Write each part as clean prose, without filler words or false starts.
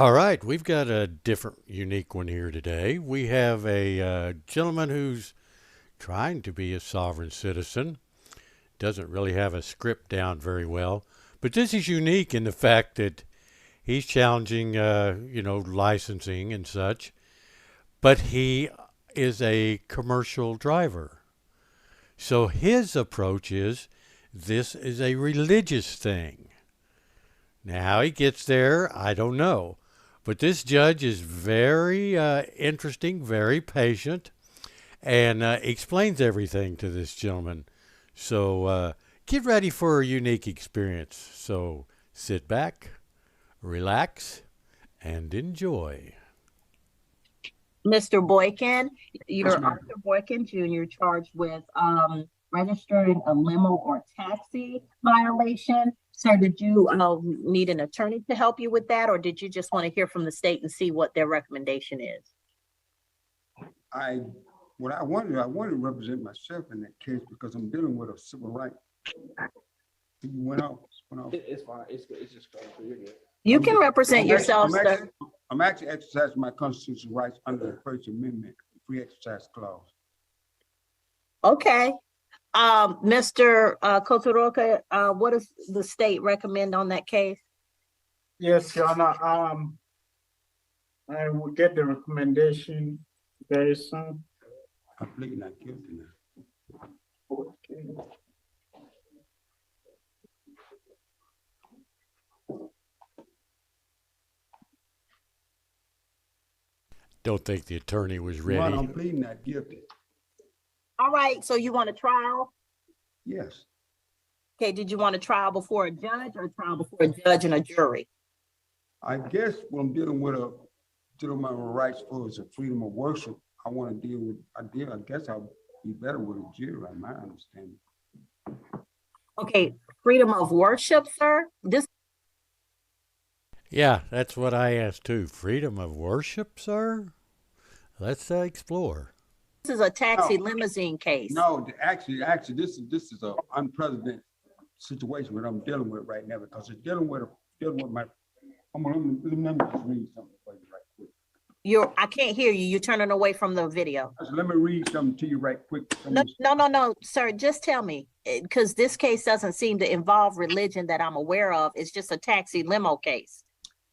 All right, we've got a different, unique one here today. We have a gentleman who's trying to be a sovereign citizen, doesn't really have a script down very well, but this is unique in the fact that he's challenging, licensing and such, but he is a commercial driver. So his approach is this is a religious thing. Now, how he gets there, I don't know. But this judge is very interesting, very patient, and explains everything to this gentleman. So get ready for a unique experience. So sit back, relax, and enjoy. Mr. Boykin, you're Yes, ma'am. Arthur Boykin Jr. charged with registering a limo or taxi violation. Sir, did you need an attorney to help you with that, or did you just want to hear from the state and see what their recommendation is? I wanted to represent myself in that case because I'm dealing with a civil right. You went off. It's fine. It's just going through. You're good. You can represent yourself, sir. I'm actually exercising my constitutional rights under the First Amendment, free exercise clause. Okay. Mr. Kotoroka, what does the state recommend on that case? Yes, Your Honor. I will get the recommendation very soon. I'm pleading not guilty now. Okay. Don't think the attorney was Your Honor, ready. I'm pleading not guilty. All right, so you want a trial? Yes. Okay, did you want a trial before a judge or a trial before a judge and a jury? I guess when I'm dealing with my rights for is a freedom of worship, I want to deal with, I guess I'll be better with a jury, in my understanding. Okay, freedom of worship, sir? This Yeah, that's what I asked too. Freedom of worship, sir? Let's explore. is a taxi No. limousine case. No, actually, this is a unprecedented situation that I'm dealing with right now because it's dealing with my. Let me just read something for you right quick. I can't hear you. You're turning away from the video. Let me read something to you right quick. No, sir, just tell me, because this case doesn't seem to involve religion that I'm aware of. It's just a taxi limo case.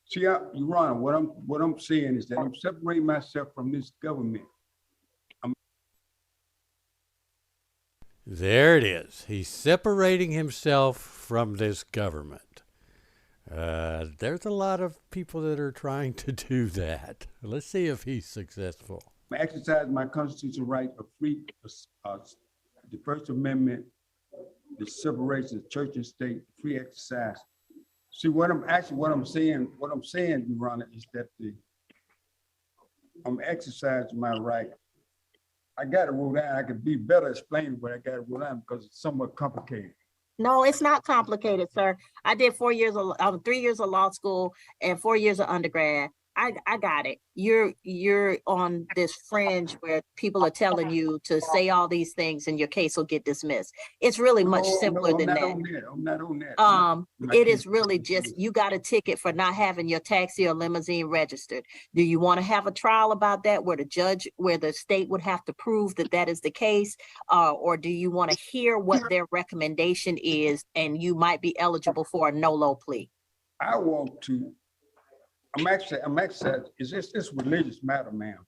See, Your Honor, what I'm saying is that I'm separating myself from this government. There it is. He's separating himself from this government. There's a lot of people that are trying to do that. Let's see if he's successful. I exercise my constitutional right of free, the First Amendment, the separation of church and state, free exercise. See, what I'm saying, Your Honor, is that I'm exercising my right. I got to rule down. I could be better explaining what I got to rule down because it's somewhat complicated. No, it's not complicated, sir. I did 3 years of law school and 4 years of undergrad. I got it. You're on this fringe where people are telling you to say all these things and your case will get dismissed. It's really much simpler than that. I'm not on that. It is really just, you got a ticket for not having your taxi or limousine registered. Do you want to have a trial about that where the state would have to prove that that is the case? Or do you want to hear what their recommendation is and you might be eligible for a no-low plea? I want to. I'm actually, is this religious matter, ma'am?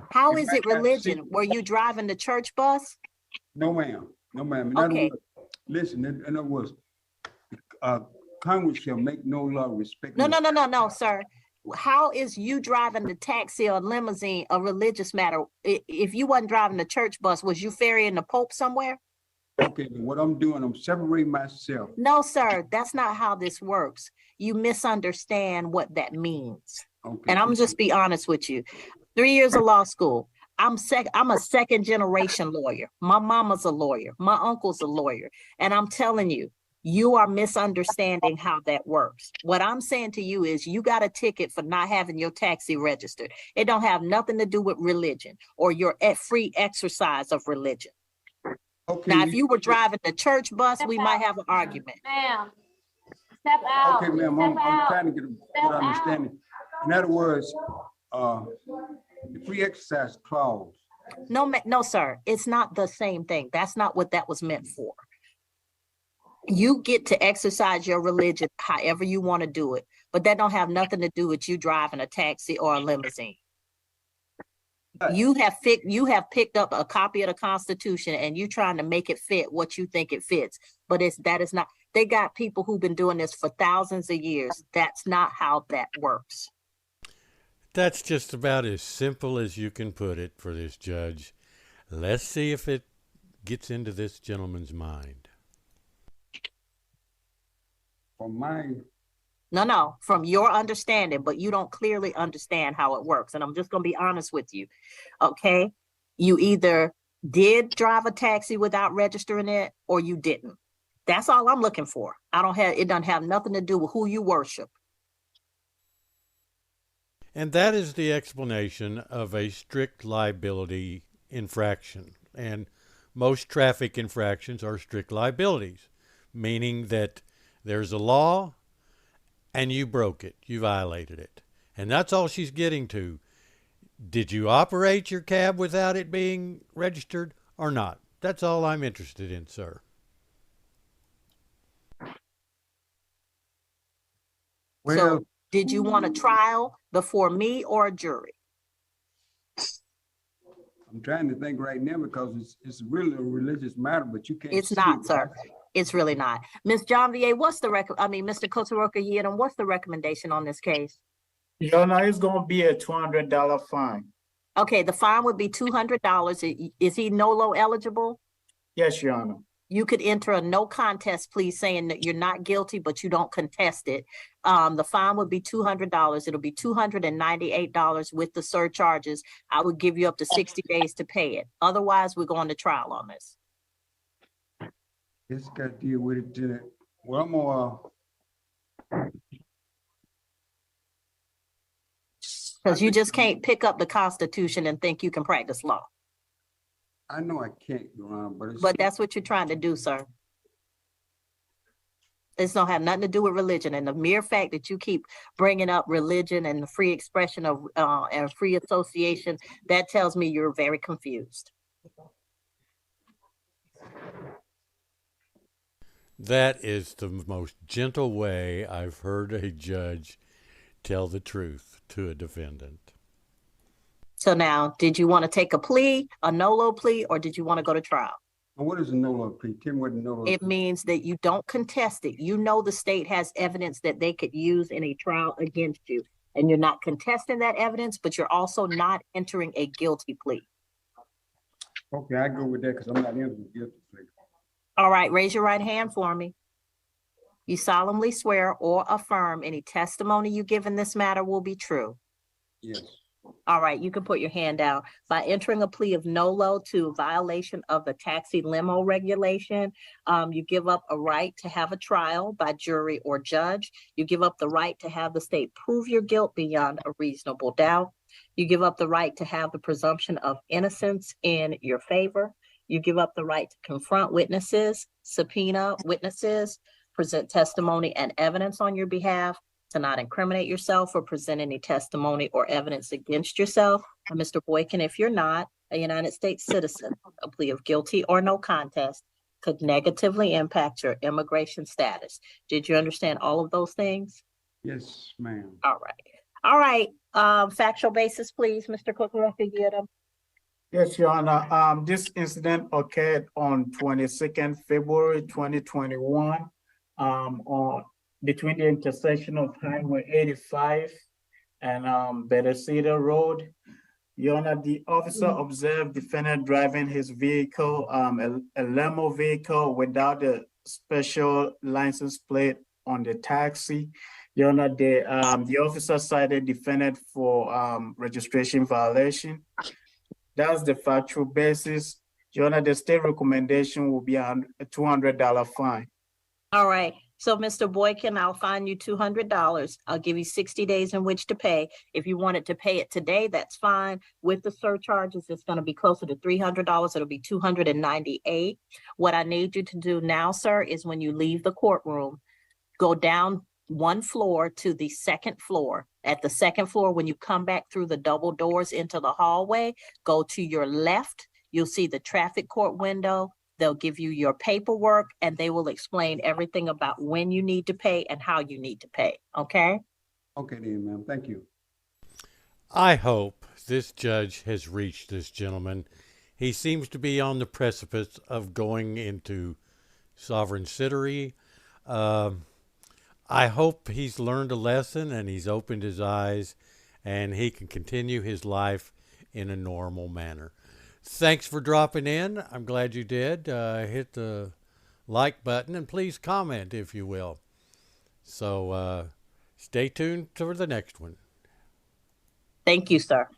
How is it religion? Were you driving the church bus? No, ma'am. No, ma'am. In other Okay. words, listen, in other words, Congress shall make no law respecting. No, sir. How is you driving the taxi or limousine a religious matter? If you wasn't driving the church bus, was you ferrying the Pope somewhere? Okay, then what I'm doing, I'm separating myself. No, sir, that's not how this works. You misunderstand what that means. Okay. And I'm just be honest with you. 3 years of law school. I'm a second generation lawyer. My mama's a lawyer. My uncle's a lawyer. And I'm telling you, you are misunderstanding how that works. What I'm saying to you is you got a ticket for not having your taxi registered. It don't have nothing to do with religion or your free exercise of religion. Okay. Now, if you were driving the church bus, we might have an argument. Ma'am, step out. Okay, ma'am, I'm trying to get a good understanding. In other words, the free exercise clause, No, sir, it's not the same thing. That's not what that was meant for. You get to exercise your religion however you want to do it, but that don't have nothing to do with you driving a taxi or a limousine. You have picked up a copy of the Constitution and you trying to make it fit what you think it fits, but that is not. They got people who've been doing this for thousands of years. That's not how that works. That's just about as simple as you can put it for this judge. Let's see if it gets into this gentleman's mind. from my, No, from your understanding, but you don't clearly understand how it works. And I'm just going to be honest with you. Okay. You either did drive a taxi without registering it or you didn't. That's all I'm looking for. It doesn't have nothing to do with who you worship. And that is the explanation of a strict liability infraction. And most traffic infractions are strict liabilities, meaning that there's a law and you broke it, you violated it. And that's all she's getting to. Did you operate your cab without it being registered or not? That's all I'm interested in, sir. well, So did you want a trial before me or a jury? I'm trying to think right now because it's really a religious matter, but you can't. It's see not, it. sir. It's really not. Ms. Janvier, Mr. Kotoroka Yedem, what's the recommendation on this case? Your Honor, it's gonna be a $200 fine. Okay, the fine would be $200. Is he NOLO eligible? Yes, Your Honor. You could enter a no contest plea saying that you're not guilty, but you don't contest it. The fine would be $200. It'll be $298 with the surcharges. I would give you up to 60 days to pay it. Otherwise, we're going to trial on this. It's got to deal with it. Well, I'm gonna, Because you just can't pick up the Constitution and think you can practice law. I know I can't go on, but it's. But that's what you're trying to do, sir. It's don't have nothing to do with religion. And the mere fact that you keep bringing up religion and the free expression of and free association, that tells me you're very confused. That is the most gentle way I've heard a judge tell the truth to a defendant. So now, did you want to take a plea, a NOLO plea, or did you want to go to trial? What is a NOLO plea? Tell me what a NOLO. It means that you don't contest it. You know the state has evidence that they could use in a trial against you, and you're not contesting that evidence, but you're also not entering a guilty plea. Okay, I go with that because I'm not in the guilty plea. All right, raise your right hand for me. You solemnly swear or affirm any testimony you give in this matter will be true. Yes. All right, you can put your hand down. By entering a plea of NOLO to violation of the taxi limo regulation, you give up a right to have a trial by jury or judge. You give up the right to have the state prove your guilt beyond a reasonable doubt. You give up the right to have the presumption of innocence in your favor. You give up the right to confront witnesses, subpoena witnesses, present testimony and evidence on your behalf, to not incriminate yourself or present any testimony or evidence against yourself. And Mr. Boykin, if you're not a United States citizen, a plea of guilty or no contest could negatively impact your immigration status. Did you understand all of those things? Yes, ma'am. All right. Factual basis, please, Mr. Kotoroka Yedem. Yes, Your Honor. This incident occurred on 22nd February 2021 between the intersection of Highway 85 and Bethesda Road. Your Honor, the officer observed defendant driving his vehicle, a limo vehicle without a special license plate on the taxi. Your Honor, the officer cited defendant for registration violation. That's the factual basis. Your Honor, the state recommendation will be a $200 fine. All right. So, Mr. Boykin, I'll fine you $200. I'll give you 60 days in which to pay. If you wanted to pay it today, that's fine. With the surcharges, it's going to be closer to $300. It'll be $298. What I need you to do now, sir, is when you leave the courtroom, go down one floor to the second floor. At the second floor, when you come back through the double doors into the hallway, go to your left. You'll see the traffic court window. They'll give you your paperwork and they will explain everything about when you need to pay and how you need to pay. Okay? Okay then, ma'am. Thank you. I hope this judge has reached this gentleman. He seems to be on the precipice of going into sovereign citizenry. I hope he's learned a lesson and he's opened his eyes and he can continue his life in a normal manner. Thanks for dropping in. I'm glad you did. Hit the like button and please comment if you will. So stay tuned for the next one. Thank you, sir.